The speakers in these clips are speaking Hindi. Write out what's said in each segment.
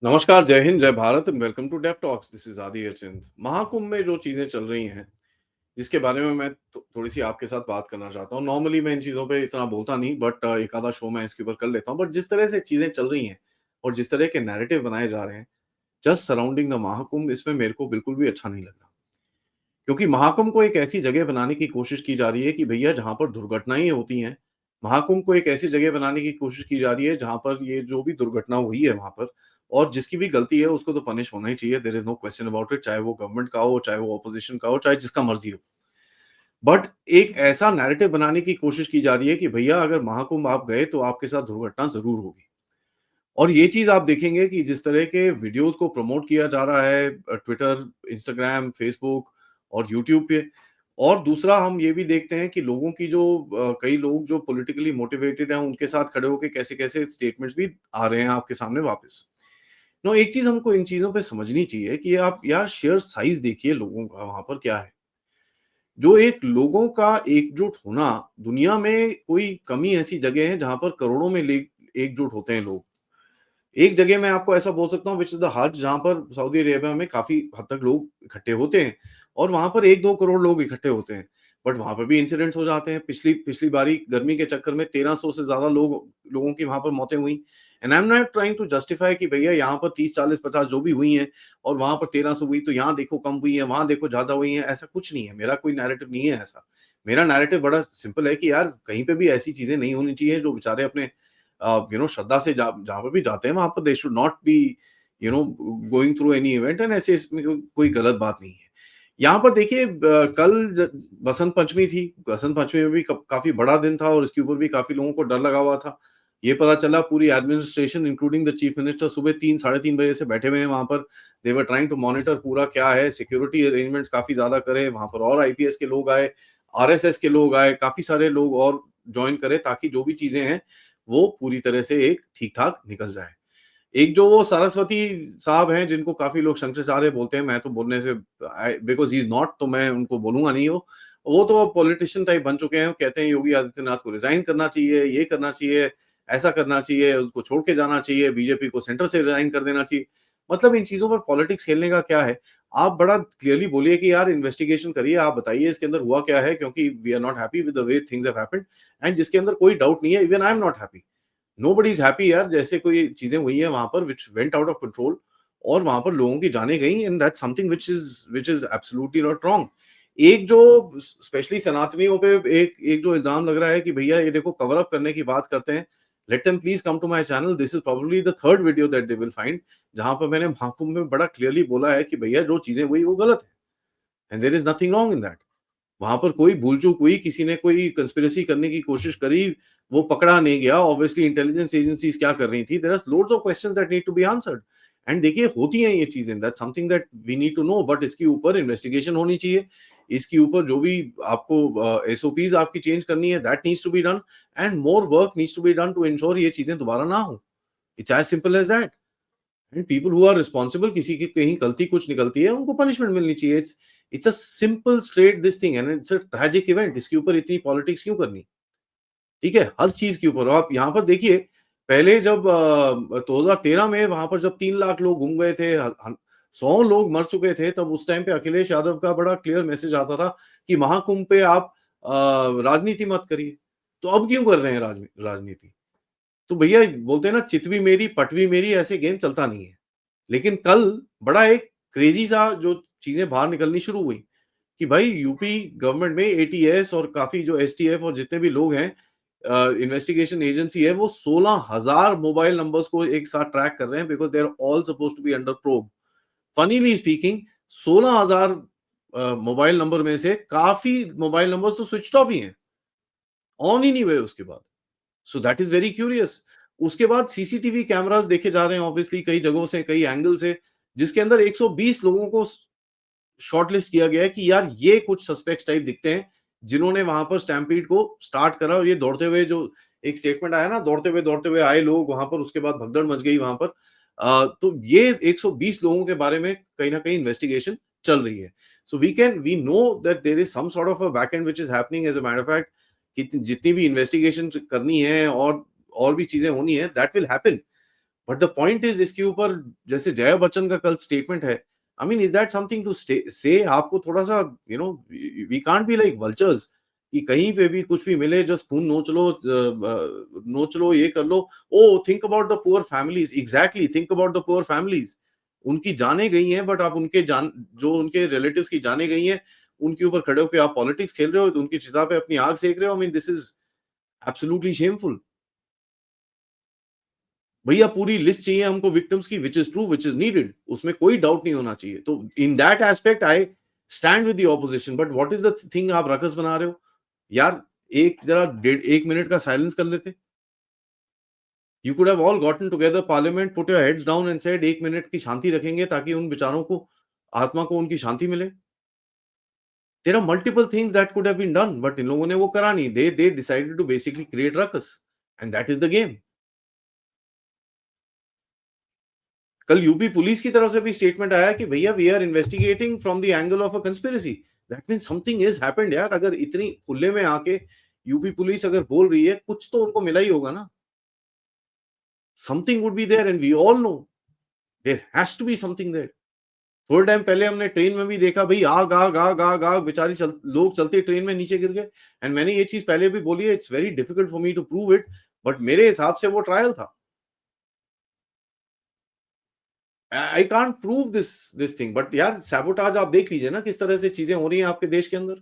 नमस्कार, जय हिंद, जय Bharat and welcome to Dev Talks. This is Aadi Achint. Mahakumbh में जो चीजें चल रही हैं, जिसके बारे में मैं थोड़ी सी आपके साथ बात करना चाहता हूँ। नॉर्मली मैं इन चीजों पे इतना बोलता नहीं, बट एक आधा शो मैं इसके ऊपर कर लेता हूँ। बट जिस तरह से चीजें चल रही हैं और जिस तरह के नैरेटिव बनाए जा रहे हैं जस्ट सराउंडिंग द महाकुंभ, इसमें मेरे को बिल्कुल भी अच्छा नहीं लग रहा। क्योंकि महाकुंभ को एक ऐसी जगह बनाने की कोशिश की जा रही है कि भैया जहाँ पर दुर्घटनाएँ होती हैं, महाकुंभ को एक ऐसी जगह बनाने की कोशिश की जा रही है जहाँ पर ये जो भी दुर्घटना हुई है वहाँ पर, और जिसकी भी गलती है उसको तो पनिश होना ही चाहिए। There is no question about it, चाहे वो गवर्नमेंट का हो, चाहे वो ऑपोज़िशन का हो, चाहे जिसका मर्ज़ी हो। बट एक ऐसा नैरेटिव बनाने की कोशिश की जा रही है कि भैया अगर महाकुंभ आप गए तो आपके साथ दुर्घटना ज़रूर होगी। और ये चीज़ आप देखेंगे कि जिस तरह के वीडियोज़ को प्रमोट किया जा रहा है ट्विटर, इंस्टाग्राम, फेसबुक और यूट्यूब पे। और दूसरा हम ये भी देखते हैं कि लोगों की जो कई लोग जो पॉलिटिकली मोटिवेटेड हैं, उनके साथ खड़े होके कैसे-कैसे स्टेटमेंट्स भी आ रहे हैं आपके सामने वापस। नो, एक चीज़ हमको इन चीज़ों पे समझनी चाहिए कि आप यार शेयर साइज़ देखिए लोगों का वहाँ पर क्या है। जो एक लोगों का एकजुट होना, दुनिया में कोई कमी ऐसी जगह है जहाँ पर करोड़ों में ले एकजुट होते हैं लोग। एक जगह मैं आपको ऐसा बोल सकता हूँ व्हिच इज़ द हज, जहाँ पर सऊदी अरेबिया में काफ़ी हद तक लोग इकट्ठे होते हैं और वहाँ पर 1-2 करोड़ लोग इकट्ठे होते हैं। बट वहाँ पर भी इंसिडेंट्स हो जाते हैं। पिछली पिछली बारी गर्मी के चक्कर में 1300 से ज़्यादा लोगों की वहाँ पर मौतें हुई। And I am not trying to justify कि भैया यहाँ पर 30, 40, 50 जो भी हुई हैं और वहाँ पर 1300 हुई तो यहाँ देखो कम हुई है, वहाँ देखो ज़्यादा हुई है, ऐसा कुछ नहीं है। मेरा कोई नैरेटिव नहीं है ऐसा। मेरा नैरेटिव बड़ा सिंपल है कि यार कहीं पे भी ऐसी चीज़ें नहीं होनी चाहिए जो बेचारे अपने श्रद्धा से जहाँ पर भी जाते हैं वहाँ पर they should not be going through any event, and ऐसे इसमें कोई गलत बात नहीं है। यहाँ पर देखिए कल बसंत पंचमी थी। बसंत पंचमी में भी काफी बड़ा दिन था और इसके ऊपर भी काफी लोगों को डर लगा हुआ था। ये पता चला पूरी administration including the chief minister सुबह 3 साढ़े 3 बजे से बैठे हुए हैं वहां पर। दे वर ट्राइंग टू मॉनिटर पूरा क्या है, सिक्योरिटी अरेंजमेंट्स काफी ज्यादा करे वहां पर, और आईपीएस के लोग आए, आरएसएस के लोग आए, काफी सारे लोग और ज्वाइन करे ताकि जो भी चीजें हैं वो पूरी तरह से एक ठीक-ठाक निकल जाए। एक जो वो सरस्वती साहब हैं जिनको काफ़ी लोग शंकराचार्य बोलते हैं, मैं तो बोलने से बिकॉज़ ही इज़ नॉट, तो मैं उनको बोलूँगा नहीं वो तो पॉलिटिशियन टाइप बन चुके हैं। वो कहते हैं योगी आदित्यनाथ को रिज़ाइन करना चाहिए, ये करना चाहिए, ऐसा करना चाहिए, उसको छोड़ के जाना चाहिए, बीजेपी को सेंटर से रिज़ाइन कर देना चाहिए। मतलब इन चीज़ों पर पॉलिटिक्स खेलने का क्या है? आप बड़ा क्लियरली बोलिए कि यार इन्वेस्टिगेशन करिए, आप बताइए इसके अंदर हुआ क्या है, क्योंकि we are not happy with the way things have happened, and जिसके अंदर कोई डाउट नहीं है, even I am not happy. Nobody is happy यार, जैसे कोई चीजें हुई है वहां पर which went out of control और वहां पर लोगों की जाने गई, and that's something which is absolutely not wrong. एक जो स्पेशली सनातनियों पे एक एक जो इल्जाम लग रहा है कि भैया ये देखो कवर अप करने की बात करते हैं, let them please come to my channel. This is probably the third video that they will find जहां पर मैंने महाकुंभ में बड़ा क्लियरली बोला है कि भैया जो चीजें हुई वो गलत है, and there is nothing wrong in that. वहाँ पर कोई भूल-चूक हुई, किसी ने कोई कंस्पिरेसी करने की कोशिश करी, वो पकड़ा नहीं गया। ऑब्वियसली इंटेलिजेंस एजेंसीज़ क्या कर रही थी? There are loads of questions that need to be answered. And देखिए होती हैं ये चीज़ें, that's something that we need to know, but इसके ऊपर इन्वेस्टिगेशन होनी चाहिए। इसके ऊपर जो भी आपको एसओपीज़ आपकी चेंज करनी है, that needs to be done, and more work needs to be done to ensure ये चीज़ें दोबारा ना हो। It's as simple as that. And people who are responsible, किसी की कहीं गलती कुछ निकलती है उनको पनिशमेंट मिलनी चाहिए। It's a simple straight this thing, and it's a tragic event. इसके ऊपर इतनी पॉलिटिक्स क्यों करनी? ठीक है, हर चीज के ऊपर। आप यहाँ पर देखिए, पहले जब 2013 में वहां पर जब 3 लाख लोग घूम गए थे, 100 लोग मर चुके थे, तब उस टाइम पे अखिलेश यादव का बड़ा क्लियर मैसेज आता था कि महाकुंभ पे आप राजनीति मत करिए। तो अब क्यों कर रहे हैं राजनीति? तो भैया बोलते हैं ना, चित भी मेरी पट भी मेरी, ऐसे गेम चलता नहीं है। लेकिन कल बड़ा एक क्रेजी सा जो चीजें बाहर निकलनी शुरू हुई कि भाई यूपी गवर्नमेंट में एटीएस और काफी जो एसटीएफ और जितने भी लोग हैं, इन्वेस्टिगेशन एजेंसी है, वो 16,000 मोबाइल नंबर्स को एक साथ ट्रैक कर रहे हैं, because they are all suppose to be under probe. Funnily speaking, 16,000 mobile number में से काफी मोबाइल नंबर्स तो स्विच ऑफ ही हैं, ऑन ही नहीं हुए उसके बाद। So that is very curious. उसके बाद सीसीटीवी कैमरास देखे जा रहे हैं ऑब्वियसली कई जगहों से, कई एंगल से, जिसके अंदर 120 लोगों को शॉर्टलिस्ट किया गया है कि यार ये कुछ सस्पेक्ट्स टाइप दिखते हैं जिन्होंने वहां पर स्टैम्पीड को स्टार्ट करा। और ये दौड़ते हुए जो एक स्टेटमेंट आया ना, दौड़ते हुए आए लोग वहां पर, उसके बाद भगदड़ मच गई वहां पर। तो ये 120 लोगों के बारे में कहीं ना कहीं इन्वेस्टिगेशन चल रही है। So we know that there is some sort of a back end which is happening as a matter of fact, कि जितनी भी इन्वेस्टिगेशन करनी है और भी चीजें होनी है, that will happen. But the point is इसके ऊपर जैसे जया बच्चन का कल स्टेटमेंट है, I mean is that something to say आपको थोड़ा सा we can't be like vultures कि कहीं पे भी कुछ भी मिले जस्ट खून नोच लो ये कर लो। Oh think about the poor families, exactly think about the poor families. उनकी जाने गई हैं बट आप उनके जान जो उनके रिलेटिव्स की जाने गई हैं उनके ऊपर खड़े होकर आप पॉलिटिक्स खेल रहे हो, तो उनकी चिता पे अपनी आग सेक रहे हो। I mean this is absolutely shameful. भैया पूरी लिस्ट चाहिए हमको विक्टिम्स की, which is true, which is needed, उसमें कोई डाउट नहीं होना चाहिए। तो in that aspect I stand with the opposition. But what is the thing आप रकस बना रहे हो यार? एक जरा डेढ़ एक मिनट का साइलेंस कर लेते। You could have all gotten together parliament, put your heads down and said एक मिनट की शांति रखेंगे ताकि उन बेचारों को, आत्मा को उनकी शांति मिले। There are multiple things that could have been done but इन लोगों ने वो करा नहीं। They decided to basically create ruckus and that is the game. कल यूपी पुलिस की तरफ से भी स्टेटमेंट आया कि भैया we are investigating from the angle of a conspiracy. That means something is happened यार। अगर इतनी खुले में आके यूपी पुलिस अगर बोल रही है, कुछ तो उनको मिला ही होगा ना। Something would be there and we all know there has to be something there. थोड़े टाइम पहले हमने ट्रेन में भी देखा भाई, आग आग आग आग आग, बेचारी लोग चलते ट्रेन में नीचे गिर गए। एंड मैंने ये चीज पहले भी बोली है, it's very difficult for me to prove it, but मेरे हिसाब से वो ट्रायल था। I can't prove this thing, but यार सैबोटाज आप देख लीजिए ना किस तरह से चीजें हो रही हैं आपके देश के अंदर।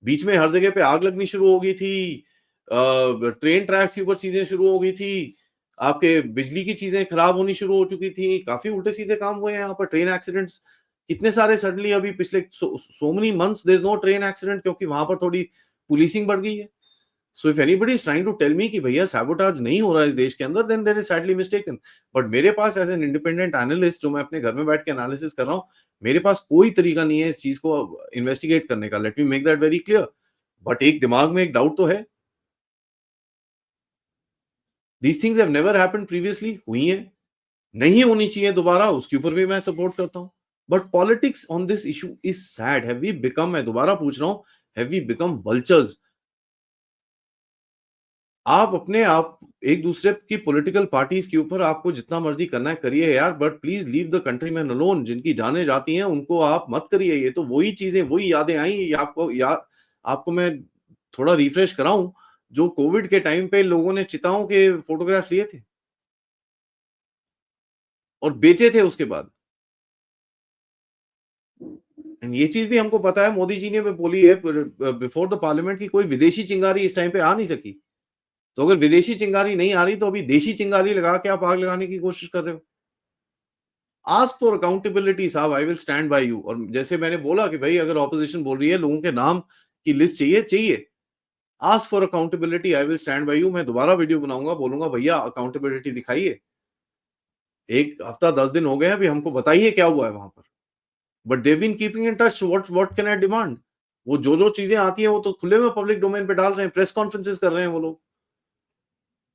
बीच में हर जगह पे आग लगनी शुरू हो गई थी, ट्रेन ट्रैक्स के ऊपर चीजें शुरू हो गई थी, आपके बिजली की चीजें खराब होनी शुरू हो चुकी थी, काफी उल्टे सीधे काम हुए हैं यहाँ पर। ट्रेन एक्सीडेंट्स कितने सारे सडनली अभी पिछले so many months there is no train accident, क्योंकि वहां पर थोड़ी पुलिसिंग बढ़ गई है। So if anybody is trying to tell me कि भैया सैबोटाज नहीं हो रहा है इस देश के अंदर, then there is sadly mistaken. But मेरे पास एज एन इंडिपेंडेंट एनालिस्ट, जो मैं अपने घर में बैठ के एनालिसिस कर रहा हूँ, मेरे पास कोई तरीका नहीं है इस चीज को इन्वेस्टिगेट करने का। Let me make that very clear. But एक दिमाग में एक डाउट तो है। These things have never happened previously, हुई हैं, नहीं होनी चाहिए दोबारा, उसके ऊपर भी मैं सपोर्ट करता हूँ। But politics on this issue is sad. Have we become, मैं दोबारा पूछ रहा हूँ, हैव वी बिकम वल्चर्स? आप अपने आप एक दूसरे की पॉलिटिकल पार्टीज के ऊपर आपको जितना मर्जी करना है करिए यार, but please leave the country man alone. जिनकी जानें जाती हैं उनको आप मत करिए। ये तो वही चीजें, वही यादें आई। ये आपको याद, आपको मैं थोड़ा रिफ्रेश कराऊं, जो कोविड के टाइम पे लोगों ने चिताओं के फोटोग्राफ लिए थे और बेचे थे उसके बाद। एंड ये चीज भी हमको पता है, मोदी जी ने भी बोली है बिफोर द पार्लियामेंट की कोई विदेशी चिंगारी इस टाइम पे आ नहीं सकी। तो अगर विदेशी चिंगारी नहीं आ रही तो अभी देशी चिंगारी लगा के आप आग लगाने की कोशिश कर रहे हो। आस्क फॉर अकाउंटेबिलिटी साहब, I will stand by you. और जैसे मैंने बोला कि भाई अगर ऑपोजिशन बोल रही है लोगों के नाम की लिस्ट चाहिए, चाहिए, ask for accountability, I will stand by you. मैं दोबारा वीडियो बनाऊंगा, बोलूंगा भैया अकाउंटेबिलिटी दिखाइए। एक हफ्ता 10 दिन हो गए हैं, अभी हमको बताइए क्या हुआ है वहां पर। But they've been keeping in touch, what can I demand? वो जो चीजें आती हैं वो तो खुले में पब्लिक डोमेन पे डाल रहे हैं, प्रेस कॉन्फ्रेंसेस कर रहे हैं वो लोग।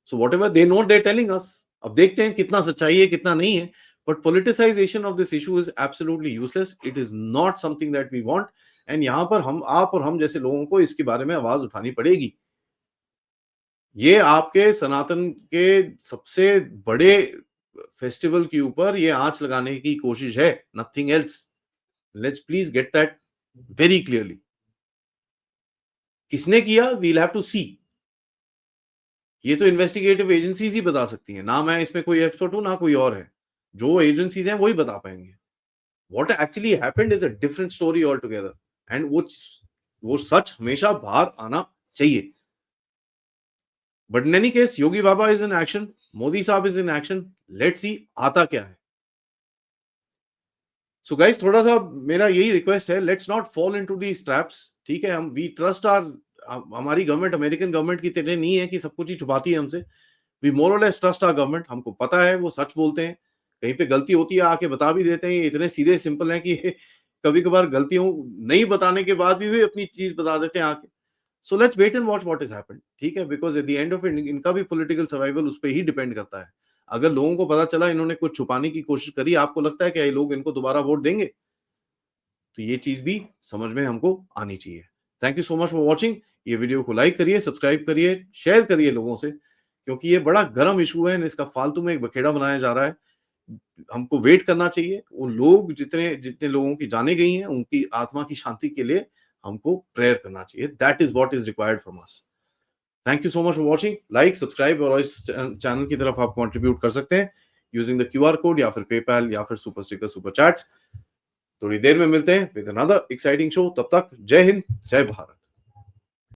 So whatever they know they telling us. अब देखते हैं कितना सच्चाई है कितना नहीं है। But politicisation of this issue is absolutely useless. It is not something that we want. And यहाँ पर हम, आप और हम जैसे लोगों को इसके बारे में आवाज उठानी पड़ेगी। ये आपके सनातन के सबसे बड़े फेस्टिवल के ऊपर ये आंच लगाने की कोशिश है, nothing else. Let's please get that very clearly. किसने किया, वील हैव टू सी। ये तो इन्वेस्टिगेटिव एजेंसीज ही बता सकती हैं ना, मैं इसमें कोई एक्सपर्ट हूं ना कोई और है। जो एजेंसीज हैं वही बता पाएंगे। What actually happened is a different story all together. And वो सच हमेशा बाहर आना चाहिए। But in any case, Yogi Baba is in action, Modi साहब is in action. Let's see आता क्या है। सो गाइस, थोड़ा सा मेरा यही रिक्वेस्ट है, let's not fall into these traps. ठीक है, हम वी ट्रस्ट आर, हमारी गवर्नमेंट अमेरिकन गवर्नमेंट की तरह नहीं है कि सब कुछ ही छुपाती है हमसे। वी मोर और लेस ट्रस्ट आवर गवर्नमेंट। हमको पता है वो सच बोलते हैं। कहीं पे गलती होती है आके बता भी देते हैं। ये इतने सीधे सिंपल हैं कि कभी कभार गलतियों नहीं बताने के बाद भी अपनी चीज बता देते हैं आके। So let's wait and watch what is happened. ठीक है, because at the end of it इनका भी पॉलिटिकल सर्वाइवल उस पर ही डिपेंड करता है। अगर लोगों को पता चला इन्होंने कुछ छुपाने की कोशिश करी, आपको लगता है कि ये लोग इनको दोबारा वोट देंगे? तो ये चीज भी समझ में हमको आनी चाहिए। Thank you so much for watching. ये वीडियो को लाइक करिए, सब्सक्राइब करिए, शेयर करिए लोगों से, क्योंकि ये बड़ा गरम इश्यू है, इसका फालतू में एक बखेड़ा बनाया जा रहा है। हमको वेट करना चाहिए। वो लोग जितने जितने लोगों की जानें गई हैं, उनकी आत्मा की शांति के लिए हमको प्रेयर करना चाहिए। That is what is required from us. Thank you so much for watching. Like, subscribe और इस चैनल की तरफ आप कंट्रीब्यूट कर सकते हैं यूजिंग द क्यूआर कोड या फिर पेपैल या फिर सुपर स्टिकर, सुपर चैट्स। थोड़ी देर में मिलते हैं विद अनदर एक्साइटिंग शो। तब तक जय हिंद, जय भारत।